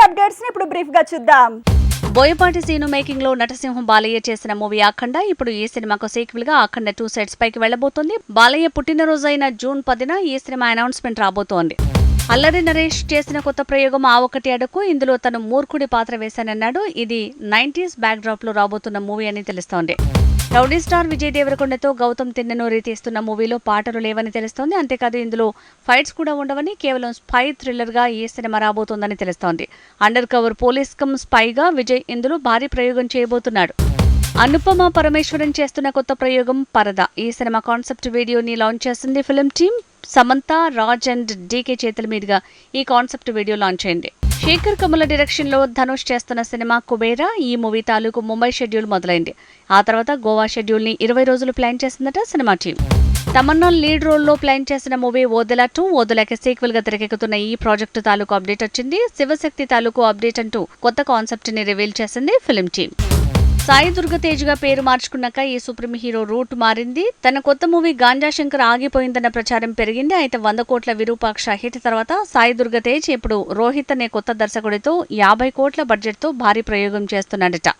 Updates ని ఇప్పుడు brief గా చూద్దాం. బోయపాటి సీను మేకింగ్ లో నటసింహం బాలయ్య చేసిన మూవీ అఖండ ఇప్పుడు ఈ సినిమాకు సీక్వెల్ గా అఖండ 2 సెట్స్ పైకి వెళ్లబోతోంది. బాలయ్య పుట్టినరోజైన జూన్ 10న ఈ సినిమా అనౌన్స్మెంట్ రాబోతోంది. అల్లరి నరేష్ చేసిన కొత్త ప్రయోగం ఆ ఒకటి అడుగు. ఇందులో తను మూర్ఖుడి పాత్ర వేశానన్నాడు. ఇది 90s బ్యాక్ డ్రాప్ లో రాబోతున్న మూవీ అని తెలుస్తోంది. రౌడీ స్టార్ విజయ్ దేవరకొండతో గౌతమ్ తిన్ననూరి తీస్తున్న మూవీలో పాటలు లేవని తెలుస్తోంది. అంతేకాదు ఇందులో ఫైట్స్ కూడా ఉండవని, కేవలం స్పై థ్రిల్లర్ గా ఈ సినిమా రాబోతోందని తెలుస్తోంది. అండర్ కవర్ పోలీస్ కమ్ స్పైగా విజయ్ ఇందులో భారీ ప్రయోగం చేయబోతున్నాడు. అనుపమ పరమేశ్వరన్ చేస్తున్న కొత్త ప్రయోగం పరద. ఈ సినిమా కాన్సెప్ట్ వీడియోని లాంచ్ చేసింది film team. Samantha, Raj and DK చేతుల మీదుగా ఈ కాన్సెప్ట్ వీడియో లాంచ్ అయింది. శేఖర్ కమల డైరెక్షన్ లో ధనుష్ చేస్తున్న సినిమా కుబేరా. ఈ మూవీ తాలూకు ముంబై షెడ్యూల్ మొదలైంది. ఆ తర్వాత గోవా షెడ్యూల్ ని 20 రోజులు ప్లాన్ చేసిందట cinema team. Tamannaah lead role లో ప్లాన్ చేసిన మూవీ ఓదెలా 2. ఓదెలాకి సీక్వెల్ గా తెరకెక్కుతున్న ఈ ప్రాజెక్టు తాలూకు అప్డేట్ వచ్చింది. శివశక్తి తాలూకు అప్డేట్ అంటూ కొత్త కాన్సెప్ట్ ని రివీల్ చేసింది ఫిల్మ్ టీం. సాయి దుర్గతేజ్ గా పేరు మార్చుకున్నాక ఈ సుప్రీం హీరో రూట్ మారింది. తన కొత్త మూవీ గాంజా శంకర్ ఆగిపోయిందన్న ప్రచారం పెరిగింది. అయితే 100 కోట్ల విరూపాక్ష హిట్ తర్వాత సాయి దుర్గతేజ్ ఇప్పుడు రోహిత్ అనే కొత్త దర్శకుడితో 50 కోట్ల బడ్జెట్ తో భారీ ప్రయోగం చేస్తున్నాడట.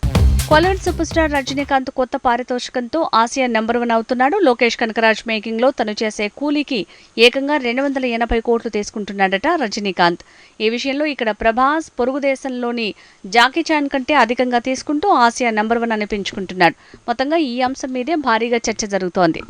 కోలీవుడ్ సూపర్ స్టార్ రజనీకాంత్ కొత్త పారితోషికంతో ఆసియా నెంబర్ 1 అవుతున్నాడు. లోకేష్ కనకరాజ్ మేకింగ్ లో తను చేసే కూలీకి ఏకంగా 280 కోట్లు తీసుకుంటున్నాడట రజనీకాంత్. ఈ విషయంలో ఇక్కడ ప్రభాస్ పొరుగు దేశంలోని జాకీ చాన్ కంటే అధికంగా తీసుకుంటూ ఆసియా నెంబర్ 1 అనిపించుకుంటున్నాడు. మొత్తంగా ఈ అంశం మీదే భారీగా చర్చ జరుగుతోంది.